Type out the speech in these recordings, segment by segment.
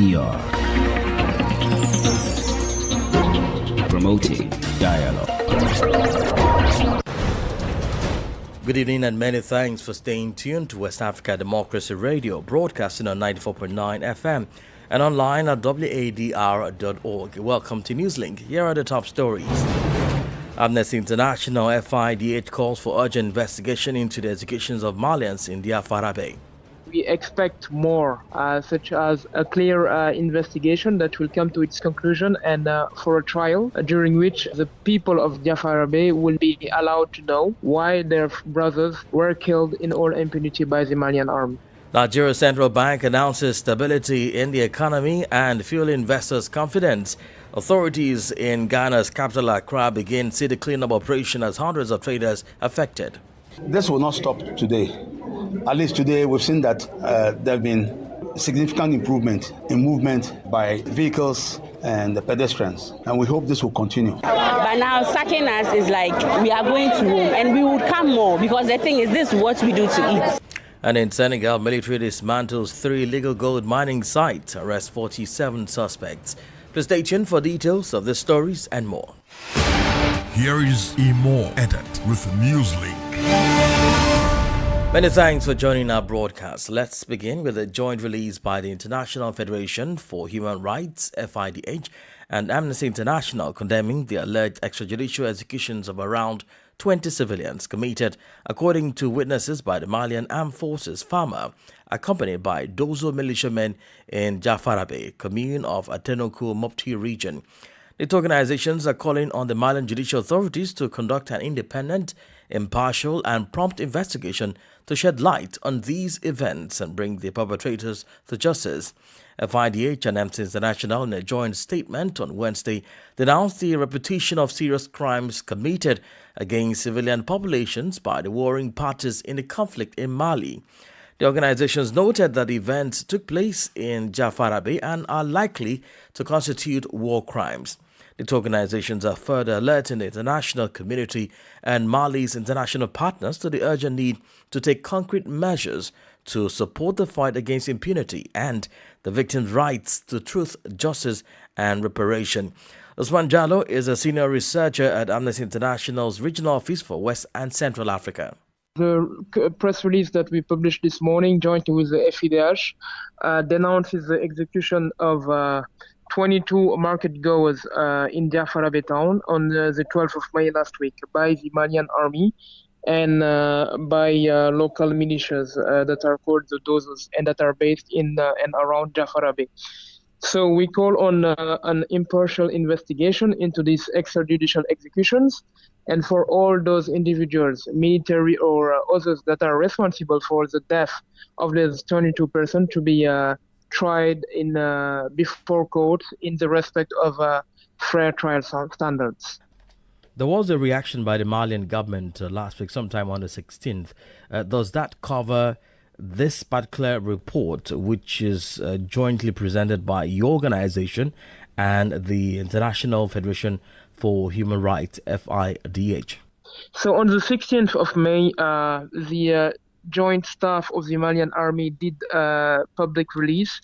Radio. Promoting dialogue. Good evening and many thanks for staying tuned to West Africa Democracy Radio, broadcasting on 94.9 FM and online at wadr.org. Welcome to Newslink. Here are the top stories. Amnesty International FIDH calls for urgent investigation into the executions of Malians in Dakar. We expect more, such as a clear investigation that will come to its conclusion and for a trial during which the people of Dakar will be allowed to know why their brothers were killed in all impunity by the Malian army. Nigeria's central bank announces stability in the economy and fuel investors' confidence. Authorities in Ghana's capital Accra begin city cleanup operation as hundreds of traders affected. This will not stop today. At least today we've seen that there have been significant improvement in movement by vehicles and the pedestrians, and we hope this will continue. But now sacking us is like we are going to home and we would come more because the thing is this is what we do to eat. And in Senegal, military dismantles 3 illegal gold mining sites, arrests 47 suspects. Please stay tuned for details of the stories and more. Here is a more edit with Newslink. Many thanks for joining our broadcast. Let's begin with a joint release by the International Federation for Human Rights, FIDH, and Amnesty International condemning the alleged extrajudicial executions of around 20 civilians committed, according to witnesses, by the Malian Armed Forces FAMA, accompanied by Dozo militiamen in Jafarabe, commune of Atenoku Mopti region. The organizations are calling on the Malian judicial authorities to conduct an independent, impartial and prompt investigation to shed light on these events and bring the perpetrators to justice. FIDH and Amnesty International, in a joint statement on Wednesday, denounced the repetition of serious crimes committed against civilian populations by the warring parties in the conflict in Mali. The organizations noted that the events took place in Jafarabe and are likely to constitute war crimes. The organizations are further alerting the international community and Mali's international partners to the urgent need to take concrete measures to support the fight against impunity and the victims' rights to truth, justice, and reparation. Osman Jallo is a senior researcher at Amnesty International's Regional Office for West and Central Africa. The press release that we published this morning, jointly with the FIDH, denounces the execution of 22 market goers in Jafarabe town on the 12th of May last week by the Malian army and by local militias that are called the Dozos and that are based in and around Jafarabe. So we call on an impartial investigation into these extrajudicial executions and for all those individuals, military or others, that are responsible for the death of these 22 persons to be tried in before court in the respect of fair trial standards. There was a reaction by the Malian government last week, sometime on the 16th. Does that cover this particular report, which is jointly presented by your organization and the International Federation for Human Rights, FIDH? So on the 16th of May, the joint staff of the Malian army did a public release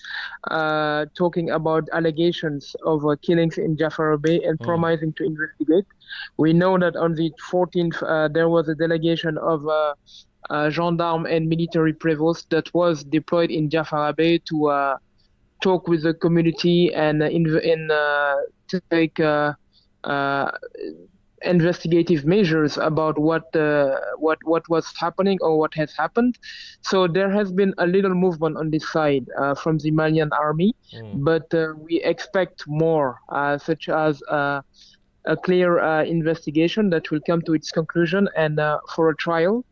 talking about allegations of killings in Jafarabe and promising to investigate. We know that on the 14th there was a delegation of gendarme and military provost that was deployed in Jafarabe to talk with the community and to take investigative measures about what was happening or what has happened. So there has been a little movement on this side from the Malian army, but we expect more, such as a clear investigation that will come to its conclusion and for a trial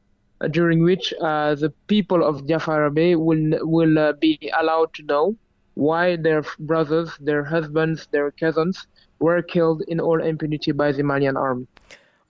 during which the people of Jafarabe will be allowed to know why their brothers, their husbands, their cousins were killed in all impunity by the Malian army.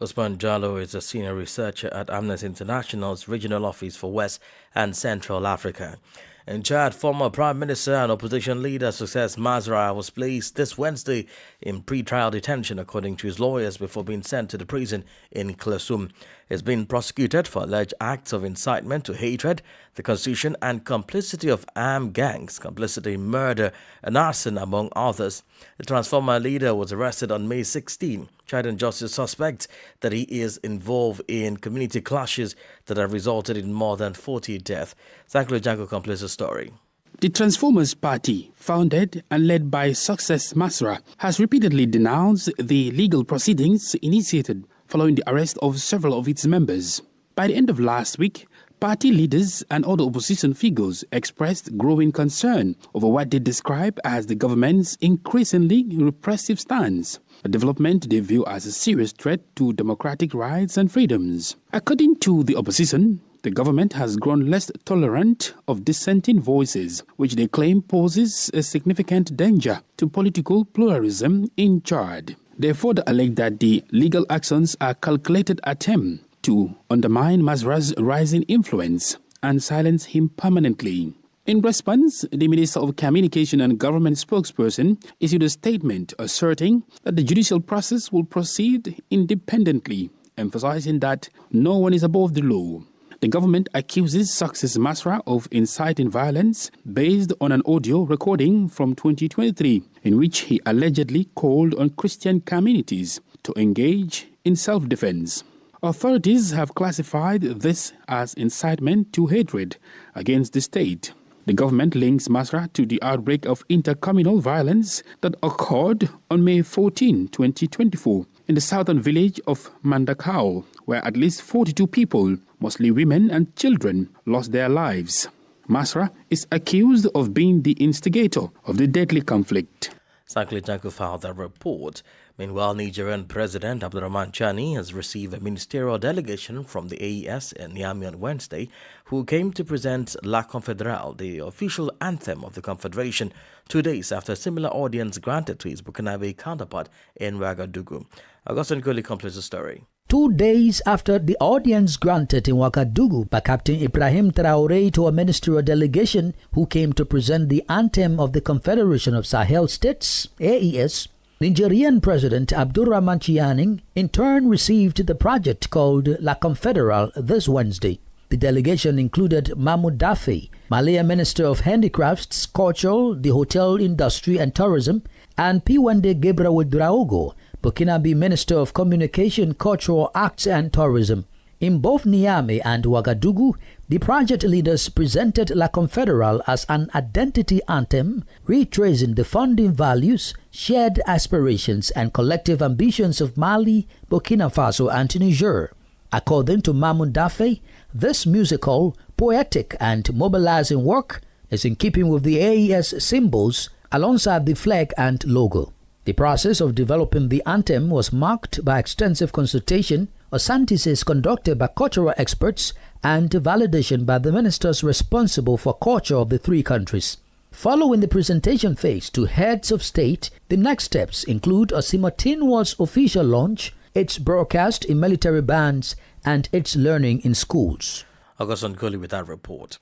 Osman Jallo is a senior researcher at Amnesty International's Regional Office for West and Central Africa. In Chad, former Prime Minister and opposition leader Success Masra was placed this Wednesday in pre-trial detention, according to his lawyers, before being sent to the prison in Klesum. He's been prosecuted for alleged acts of incitement to hatred the constitution and complicity of armed gangs, complicity in murder and arson, among others. The Transformer leader was arrested on May 16, charged justice suspects that he is involved in community clashes that have resulted in more than 40 deaths. Saklo Janko completes the story. The Transformers Party, founded and led by Success Masra, has repeatedly denounced the legal proceedings initiated following the arrest of several of its members. By the end of last week, party leaders and other opposition figures expressed growing concern over what they describe as the government's increasingly repressive stance, a development they view as a serious threat to democratic rights and freedoms. According to the opposition, the government has grown less tolerant of dissenting voices, which they claim poses a significant danger to political pluralism in Chad. They further allege that the legal actions are calculated attempts to undermine Masra's rising influence and silence him permanently. In response, the Minister of Communication and Government spokesperson issued a statement asserting that the judicial process will proceed independently, emphasizing that no one is above the law. The government accuses Success Masra of inciting violence based on an audio recording from 2023 in which he allegedly called on Christian communities to engage in self-defense. Authorities have classified this as incitement to hatred against the state. The government links Masra to the outbreak of intercommunal violence that occurred on May 14, 2024, in the southern village of Mandakao, where at least 42 people, mostly women and children, lost their lives. Masra is accused of being the instigator of the deadly conflict. Sakli Janko filed that report. Meanwhile, Nigerian President Abdurrahman Chani has received a ministerial delegation from the AES in Niamey on Wednesday, who came to present La Confederale, the official anthem of the Confederation, 2 days after a similar audience granted to his Burkinabe counterpart in Ouagadougou. Augustin Kuli completes the story. 2 days after the audience granted in Ouagadougou by Captain Ibrahim Traoré to a ministerial delegation who came to present the anthem of the Confederation of Sahel States, AES, Nigerian President Abdurrahman Chani in turn received the project called La Confederale this Wednesday. The delegation included Mahmoud Daffey, Malian Minister of Handicrafts, Culture, the Hotel Industry and Tourism, and Piwende Gebra-Ouedraogo, Burkinabe Minister of Communication, Cultural Arts and Tourism. In both Niamey and Ouagadougou, the project leaders presented La Confederale as an identity anthem, retracing the founding values, shared aspirations and collective ambitions of Mali, Burkina Faso and Niger. According to Mahmoud Daffey, this musical, poetic and mobilizing work is in keeping with the AES symbols alongside the flag and logo. The process of developing the anthem was marked by extensive consultation, assemblees conducted by cultural experts, and validation by the ministers responsible for culture of the three countries. Following the presentation phase to heads of state, the next steps include a simultaneous official launch, its broadcast in military bands, and its learning in schools. Augustin Kuli with that report.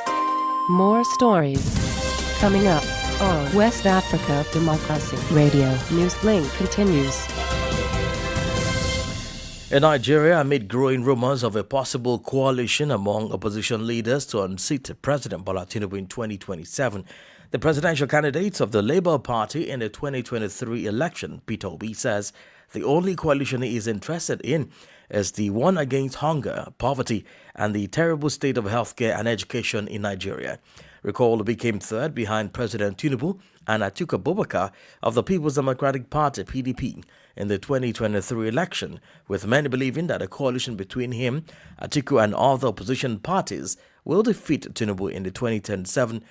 More stories coming up on West Africa Democracy Radio. Newslink continues. In Nigeria, amid growing rumors of a possible coalition among opposition leaders to unseat President Bola Tinubu in 2027, the presidential candidates of the Labour Party in the 2023 election, Peter Obi, says the only coalition he is interested in is the one against hunger, poverty, and the terrible state of healthcare and education in Nigeria. Recall Obi came third behind President Tinubu and Atiku Abubakar of the People's Democratic Party, PDP, in the 2023 election, with many believing that a coalition between him, Atiku, and other opposition parties will defeat Tinubu in the 2027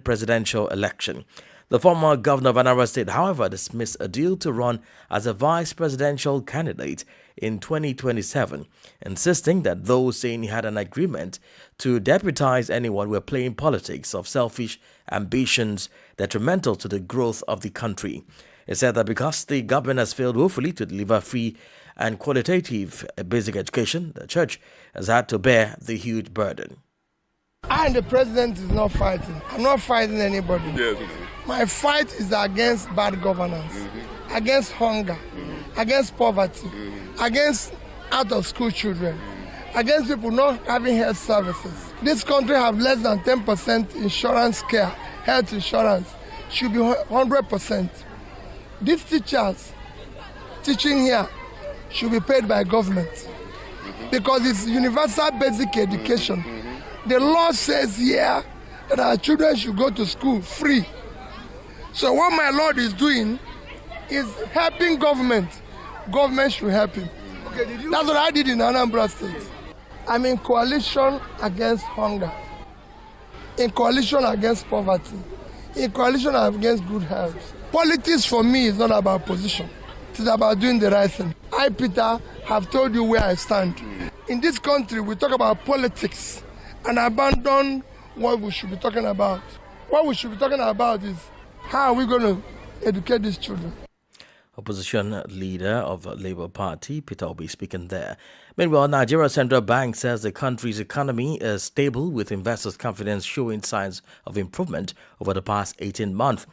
presidential election. The former governor of Anambra State, however, dismissed a deal to run as a vice presidential candidate in 2027, insisting that those saying he had an agreement to deputize anyone were playing politics of selfish ambitions detrimental to the growth of the country. He said that because the government has failed woefully to deliver free and qualitative basic education, the church has had to bear the huge burden. I and the president is not fighting. I'm not fighting anybody. Yes. My fight is against bad governance, against hunger, against poverty, against out-of-school children, against people not having health services. This country have less than 10% insurance care, health insurance. Should be 100%. These teachers teaching here should be paid by government because it's universal basic education. The law says here that our children should go to school free. So what my Lord is doing is helping government. Government should help him. That's what I did in Anambra State. I'm in coalition against hunger, in coalition against poverty, in coalition against good health. Politics for me is not about position. It is about doing the right thing. I, Peter, have told you where I stand. In this country, we talk about politics and abandon what we should be talking about. What we should be talking about is how are we going to educate these children. Opposition leader of Labour Party, Peter Obi, speaking there. Meanwhile, Nigeria Central Bank says the country's economy is stable with investors' confidence showing signs of improvement over the past 18 months.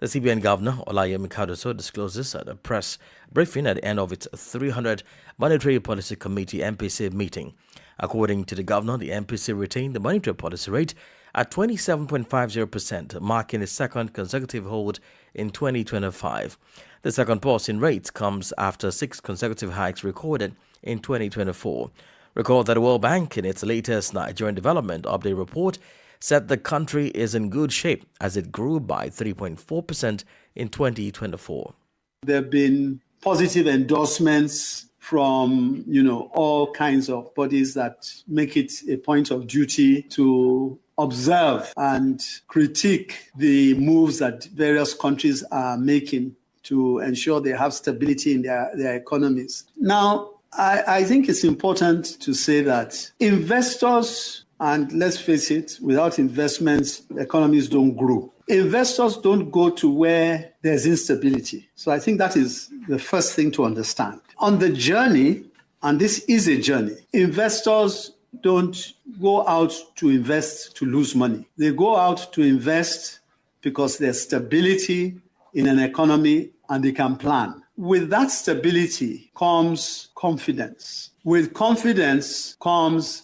The CBN Governor, Olayemi Kadoso, disclosed this at a press briefing at the end of its 300 Monetary Policy Committee MPC meeting. According to the Governor, the MPC retained the monetary policy rate at 27.50%, marking a second consecutive hold in 2025. The second pause in rates comes after 6 consecutive hikes recorded in 2024. Recall that the World Bank, in its latest Nigerian Development Update report, said the country is in good shape as it grew by 3.4% in 2024. There have been positive endorsements from, all kinds of bodies that make it a point of duty to observe and critique the moves that various countries are making to ensure they have stability in their economies. Now, I think it's important to say that investors, and let's face it, without investments, economies don't grow. Investors don't go to where there's instability. So I think that is the first thing to understand. On the journey, and this is a journey, investors don't go out to invest to lose money. They go out to invest because there's stability in an economy and they can plan. With that stability comes confidence. With confidence comes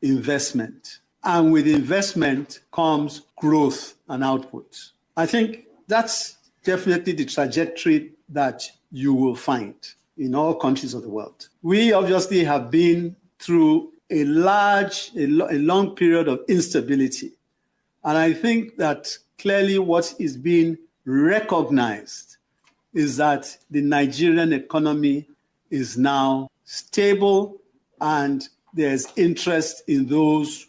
investment. And with investment comes growth and output. I think that's definitely the trajectory that you will find in all countries of the world. We obviously have been through a long period of instability. And I think that clearly what is being recognized is that the Nigerian economy is now stable and there's interest in those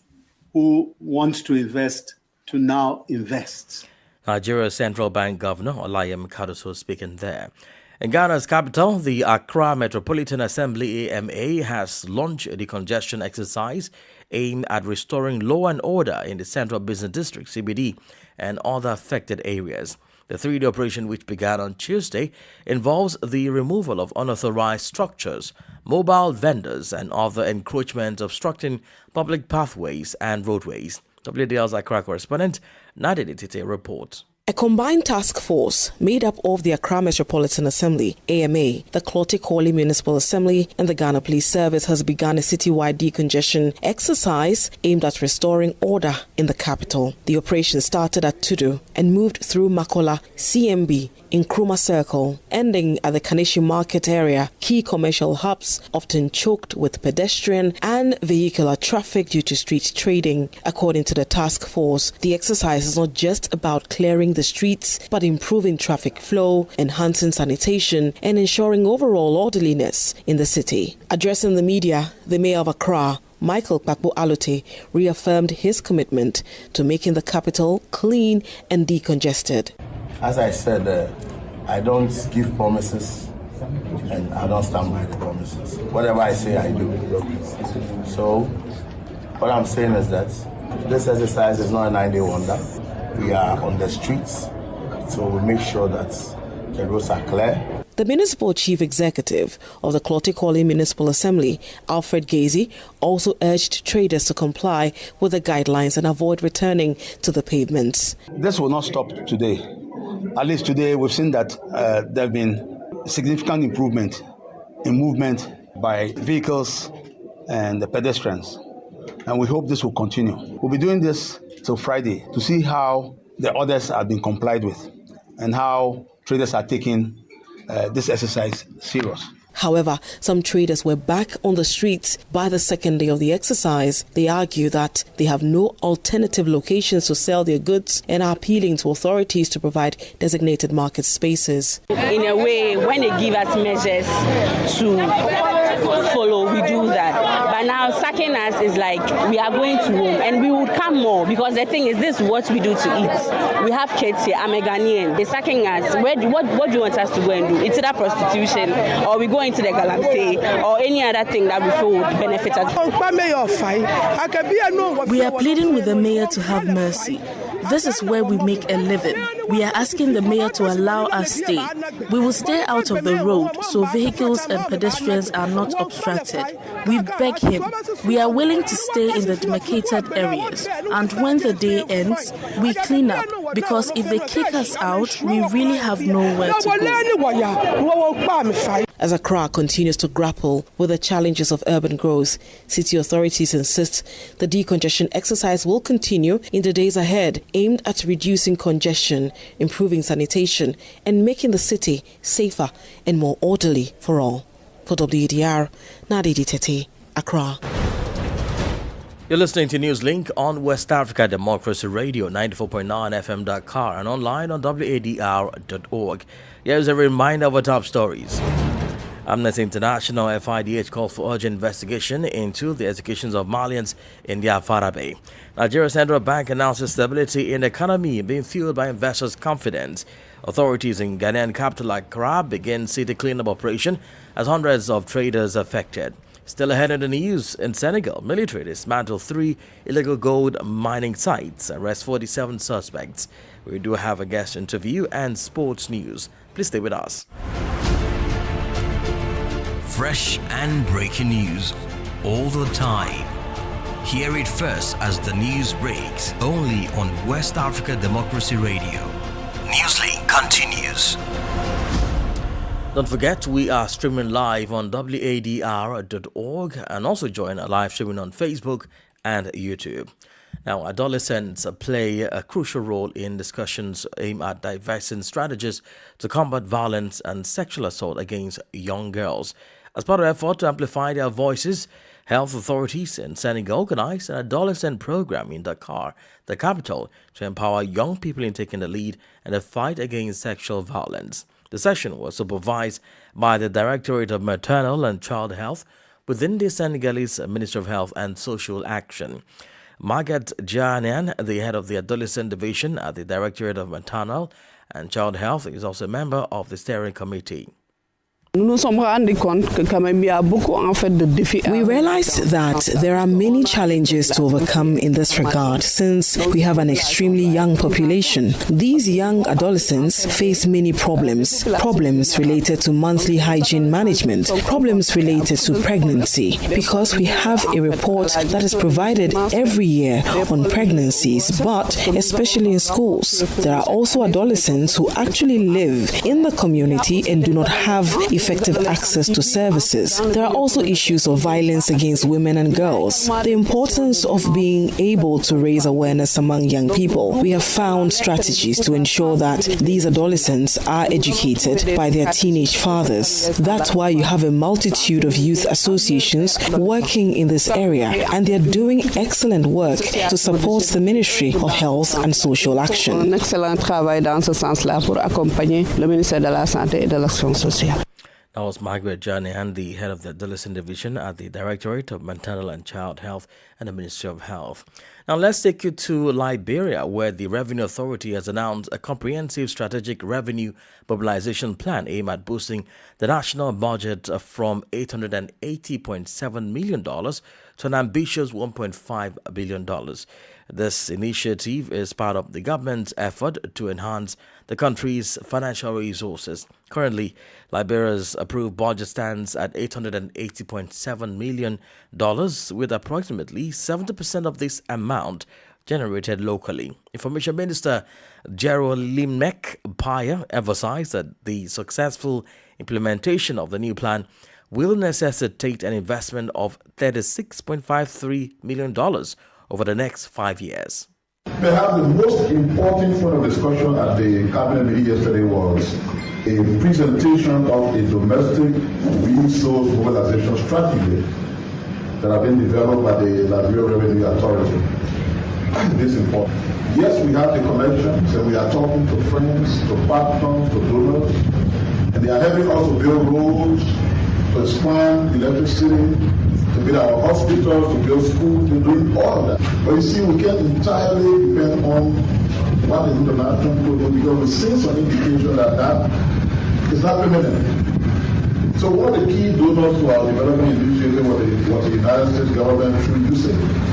who want to invest to now invest. Nigeria's Central Bank Governor Olayemi Kadoso speaking there. In Ghana's capital, the Accra Metropolitan Assembly AMA has launched a decongestion exercise aimed at restoring law and order in the Central Business District, CBD, and other affected areas. The 3-day operation, which began on Tuesday, involves the removal of unauthorized structures, mobile vendors, and other encroachment obstructing public pathways and roadways. WDL's Accra correspondent Nadia Tite reports. A combined task force made up of the Accra Metropolitan Assembly, AMA, the Klotikoli Municipal Assembly, and the Ghana Police Service has begun a citywide decongestion exercise aimed at restoring order in the capital. The operation started at Tudu and moved through Makola, CMB, Nkrumah Circle, ending at the Kaneshi Market area, key commercial hubs often choked with pedestrian and vehicular traffic due to street trading. According to the task force, the exercise is not just about clearing the streets, but improving traffic flow, enhancing sanitation, and ensuring overall orderliness in the city. Addressing the media, the mayor of Accra, Michael Kpakpo Alote, reaffirmed his commitment to making the capital clean and decongested. As I said, I don't give promises and I don't stand by the promises. Whatever I say, I do. So what I'm saying is that this exercise is not a 9-day wonder. We are on the streets, so we make sure that the roads are clear. The municipal chief executive of the Klotikoli Municipal Assembly, Alfred Gazy, also urged traders to comply with the guidelines and avoid returning to the pavements. This will not stop today. At least today, we've seen that there have been significant improvement in movement by vehicles and the pedestrians. And we hope this will continue. We'll be doing this till Friday to see how the orders are being complied with and how traders are taking this exercise serious. However, some traders were back on the streets by the second day of the exercise. They argue that they have no alternative locations to sell their goods and are appealing to authorities to provide designated market spaces. In a way, when they give us measures to follow, we do that. But now sacking us is like we are going to home and we would come more because the thing is this is what we do to eat. We have kids here, I'm a Ghanaian. They're sacking us. What do you want us to go and do? It's either prostitution or we go into the Galamsey or any other thing that we feel would benefit us. We are pleading with the mayor to have mercy. This is where we make a living. We are asking the mayor to allow us stay. We will stay out of the road so vehicles and pedestrians are not obstructed. We beg him. We are willing to stay in the demarcated areas. And when the day ends, we clean up because if they kick us out, we really have nowhere to go. As Accra continues to grapple with the challenges of urban growth, city authorities insist the decongestion exercise will continue in the days ahead, aimed at reducing congestion, improving sanitation, and making the city safer and more orderly for all. For WADR, Nadidi Tete, Accra. You're listening to Newslink on West Africa Democracy Radio, 94.9 FM Dakar, and online on wadr.org. Here's a reminder of our top stories. Amnesty International FIDH called for urgent investigation into the executions of Malians in Dakar. Nigeria's central bank announces stability in the economy being fueled by investors' confidence. Authorities in Ghanaian capital Accra begin city cleanup operation as hundreds of traders affected. Still ahead in the news, in Senegal, military dismantle 3 illegal gold mining sites, arrest 47 suspects. We do have a guest interview and sports news. Please stay with us. Fresh and breaking news all the time. Hear it first as the news breaks, only on West Africa Democracy Radio. Newslink continues. Don't forget, we are streaming live on wadr.org and also join our live streaming on Facebook and YouTube. Now, adolescents play a crucial role in discussions aimed at devising strategies to combat violence and sexual assault against young girls. As part of an effort to amplify their voices, health authorities in Senegal organized an adolescent program in Dakar, the capital, to empower young people in taking the lead in the fight against sexual violence. The session was supervised by the Directorate of Maternal and Child Health within the Senegalese Ministry of Health and Social Action. Margaret Janian, the head of the Adolescent Division at the Directorate of Maternal and Child Health, is also a member of the steering committee. We realized that there are many challenges to overcome in this regard since we have an extremely young population. These young adolescents face many problems related to monthly hygiene management, problems related to pregnancy, because we have a report that is provided every year on pregnancies, but especially in schools. There are also adolescents who actually live in the community and do not have effective access to services. There are also issues of violence against women and girls. The importance of being able to raise awareness among young people. We have found strategies to ensure that these adolescents are educated by their teenage fathers. That's why you have a multitude of youth associations working in this area, and they're doing excellent work to support the Ministry of Health and Social Action. Un excellent travail dans ce sens-là pour accompagner le ministère de la Santé et de l'Action sociale. That was Margaret Janian, the head of the Adolescent Division at the Directorate of Maternal and Child Health and the Ministry of Health. Now let's take you to Liberia, where the Revenue Authority has announced a comprehensive strategic revenue mobilization plan aimed at boosting the national budget from $880.7 million to an ambitious $1.5 billion. This initiative is part of the government's effort to enhance the country's financial resources. Currently, Liberia's approved budget stands at $880.7 million, with approximately 70% of this amount generated locally. Information Minister Jerolimek Paya emphasized that the successful implementation of the new plan will necessitate an investment of $36.53 million over the next 5 years. Perhaps the most important point of discussion at the cabinet meeting yesterday was a presentation of a domestic resource mobilization strategy that have been developed by the Liberia Revenue Authority. This is important. Yes, we have the connections and we are talking to friends, to partners, to donors, and they are helping us to build roads, to expand electricity, to build our hospitals, to build schools, to do all of that. But you see, we can't entirely depend on what the international put in because we see some indication that is not permanent. So one of the key donors to our development initiative was the United States government through USAID.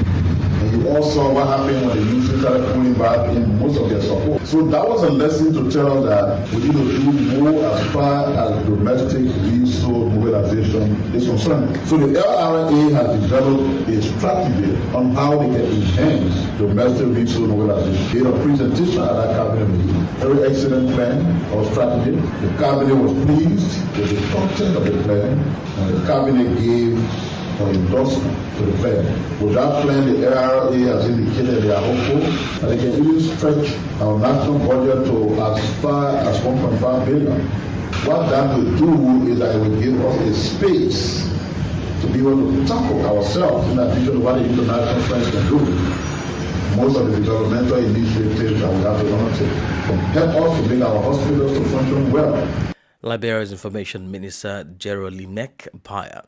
And you all saw what happened when the USAID started pulling back in most of their support. So that was a lesson to tell us that we need to do more as far as domestic resource mobilization is concerned. So the LRA has developed a strategy on how they can enhance domestic resource mobilization. They had a presentation at that cabinet meeting. Very excellent plan or strategy. The cabinet was pleased with the content of the plan, and the cabinet gave for endorsement to the plan. With that plan, the LRA has indicated they are hopeful that they can even stretch our national budget to as far as $1.5 billion. What that will do is that it will give us a space to be able to tackle ourselves in addition to what the international friends can do. Most of the developmental initiatives that we have to undertake can help us to make our hospitals to function well. Liberia's Information Minister Jerolinek Paya.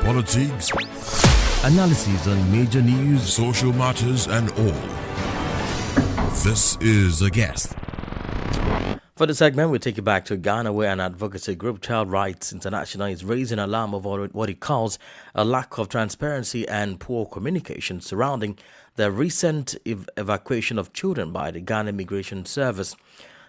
Politics, analysis on major news, social matters, and all. This is The Guest. For the segment, we take you back to Ghana, where an advocacy group, Child Rights International, is raising alarm over what it calls a lack of transparency and poor communication surrounding the recent evacuation of children by the Ghana Immigration Service.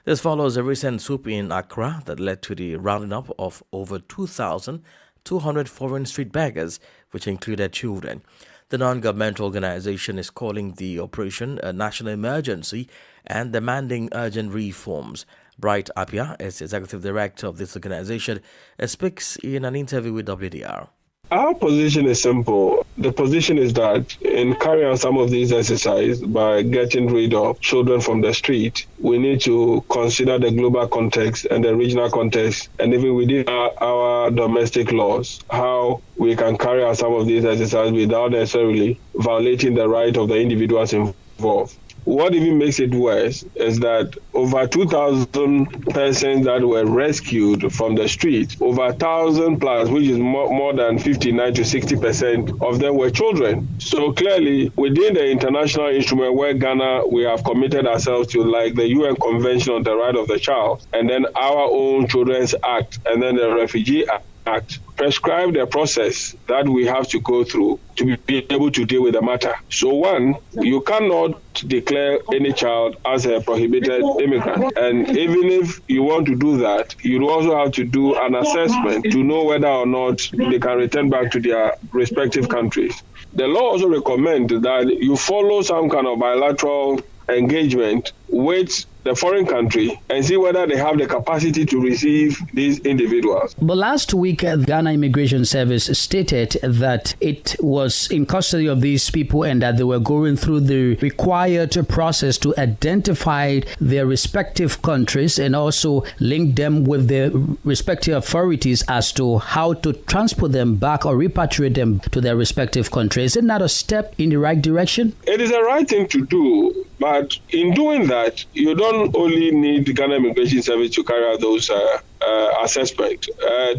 This follows a recent swoop in Accra that led to the rounding up of over 2,200 foreign street beggars, which included children. The non-governmental organization is calling the operation a national emergency and demanding urgent reforms. Bright Apia is executive director of this organization, speaks in an interview with WDR. Our position is simple. The position is that in carrying out some of these exercises by getting rid of children from the street, we need to consider the global context and the regional context, and even within our domestic laws, how we can carry out some of these exercises without necessarily violating the right of the individuals involved. What even makes it worse is that over 2,000 persons that were rescued from the street, over 1,000 plus, which is more than 59 to 60% of them were children. So clearly, within the international instrument where Ghana, we have committed ourselves to, like the UN Convention on the Right of the Child, and then our own Children's Act, and then the Refugee Act, prescribe the process that we have to go through to be able to deal with the matter. So one, you cannot declare any child as a prohibited immigrant. And even if you want to do that, you also have to do an assessment to know whether or not they can return back to their respective countries. The law also recommends that you follow some kind of bilateral engagement with the foreign country and see whether they have the capacity to receive these individuals. But last week, the Ghana Immigration Service stated that it was in custody of these people and that they were going through the required process to identify their respective countries and also link them with their respective authorities as to how to transport them back or repatriate them to their respective countries. Isn't that a step in the right direction? It is the right thing to do, but in doing that, you don't only need the Ghana Immigration Service to carry out those assessments.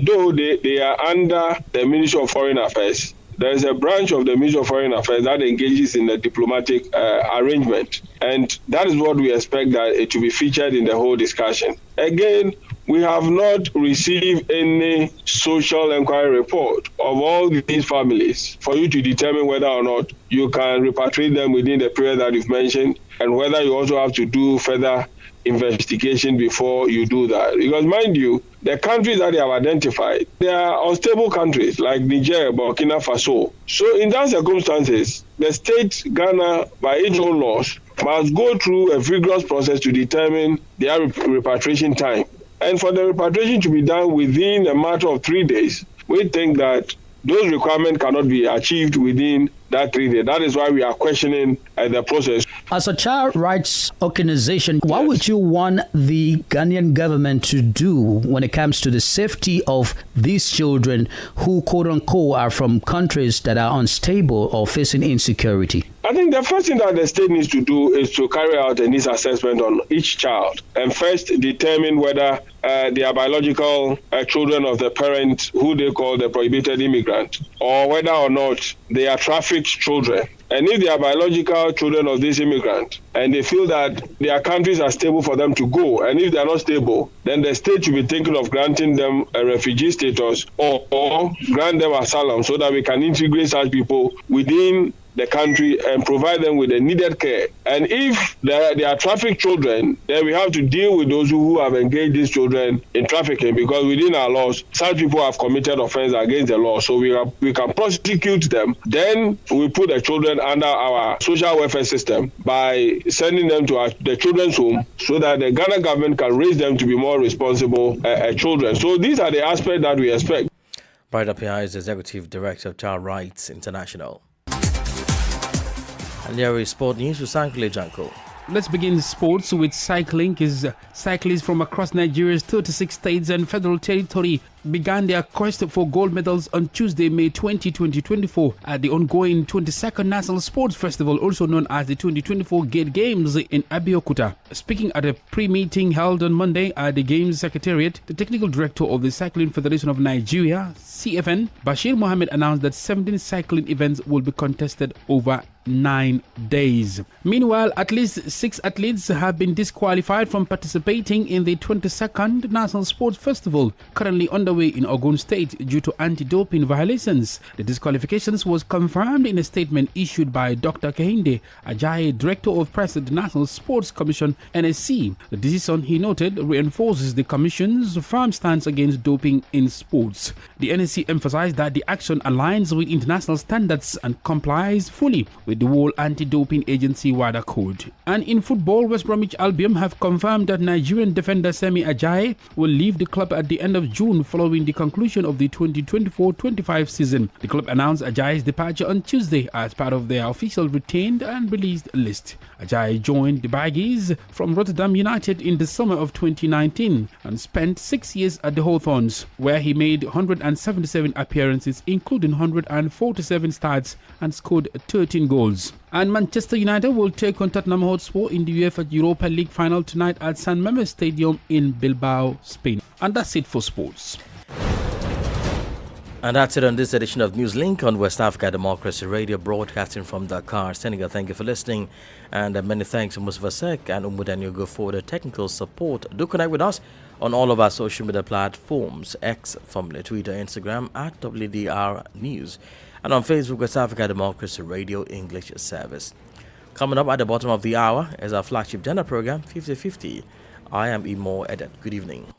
Though they are under the Ministry of Foreign Affairs, there is a branch of the Ministry of Foreign Affairs that engages in the diplomatic arrangement. And that is what we expect that it to be featured in the whole discussion. Again, we have not received any social inquiry report of all these families for you to determine whether or not you can repatriate them within the period that you've mentioned, and whether you also have to do further investigation before you do that. Because mind you, the countries that they have identified, they are unstable countries like Niger, Burkina Faso. So in that circumstances, the state, Ghana, by its own laws, must go through a vigorous process to determine their repatriation time. and for the repatriation to be done within a matter of 3 days, we think that those requirements cannot be achieved within that 3 days. That is why we are questioning the process. As a child rights organization, what would you want the Ghanaian government to do when it comes to the safety of these children who, quote unquote, are from countries that are unstable or facing insecurity? I think the first thing that the state needs to do is to carry out a needs assessment on each child and first determine whether they are biological children of the parent who they call the prohibited immigrant, or whether or not they are trafficked children. And if they are biological children of this immigrant and they feel that their countries are stable for them to go, and if they are not stable, then the state should be thinking of granting them a refugee status or grant them asylum so that we can integrate such people within the country and provide them with the needed care. And if they are trafficked children, then we have to deal with those who have engaged these children in trafficking, because within our laws, such people have committed offense against the law. So we can prosecute them. Then we put the children under our social welfare system by sending them to the children's home so that the Ghana government can raise them to be more responsible children. So these are the aspects that we expect. Right up here is Executive Director of Child Rights International. And here is sport news with Sankle Janko. Let's begin sports with cycling. Cyclists from across Nigeria's 36 states and federal territory began their quest for gold medals on Tuesday, May 20, 2024 at the ongoing 22nd National Sports Festival, also known as the 2024 Gate Games in Abeokuta. Speaking at a pre-meeting held on Monday at the Games Secretariat, the technical director of the Cycling Federation of Nigeria, CFN, Bashir Mohammed, announced that 17 cycling events will be contested over 9 days. Meanwhile, at least 6 athletes have been disqualified from participating in the 22nd National Sports Festival, currently underway in Ogun State due to anti-doping violations. The disqualifications was confirmed in a statement issued by Dr. Kehinde Ajayi, Director of Press at the National Sports Commission, NSC. The decision, he noted, reinforces the Commission's firm stance against doping in sports. The NSC emphasized that the action aligns with international standards and complies fully with the World Anti-Doping Agency Wadr code. And in football, West Bromwich Albion have confirmed that Nigerian defender Semi Ajayi will leave the club at the end of June following the conclusion of the 2024-25 season. The club announced Ajayi's departure on Tuesday as part of their official retained and released list. Ajayi joined the Baggies from Rotterdam United in the summer of 2019 and spent 6 years at the Hawthorns, where he made 177 appearances, including 147 starts, and scored 13 goals. And Manchester United will take on Tottenham Hotspur in the UEFA Europa League final tonight at San Mamés Stadium in Bilbao, Spain. And that's it for sports. And that's it on this edition of Newslink on West Africa Democracy Radio, broadcasting from Dakar, Senegal. Thank you for listening, and many thanks to Mustafa Sek and Umudanyogo for the technical support. Do connect with us on all of our social media platforms, X, formerly Twitter, Instagram, at WDR News, and on Facebook, West Africa Democracy Radio English Service. Coming up at the bottom of the hour is our flagship gender program, 50-50. I am Imo Edet. Good evening.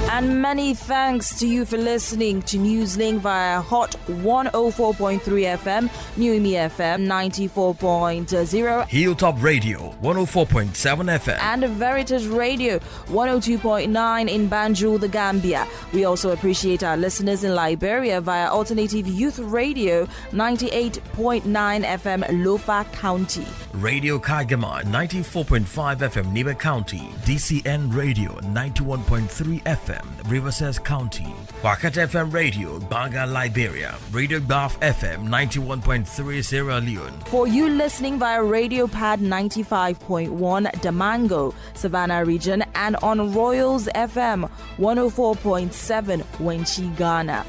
And many thanks to you for listening to Newslink via Hot 104.3 FM, New Imi FM 94.0, Hilltop Radio 104.7 FM, and Veritas Radio 102.9 in Banjul, the Gambia. We also appreciate our listeners in Liberia via Alternative Youth Radio 98.9 FM, Lofa County, Radio Kagama 94.5 FM, Nibe County, DCN Radio 91.3 FM, Riverside County, Wakat FM Radio, Banga, Liberia, Radio Baf FM 91.3 Sierra Leone. For you listening via Radio Pad 95.1 Damango, Savannah region, and on Royals FM 104.7 Wenchi, Ghana.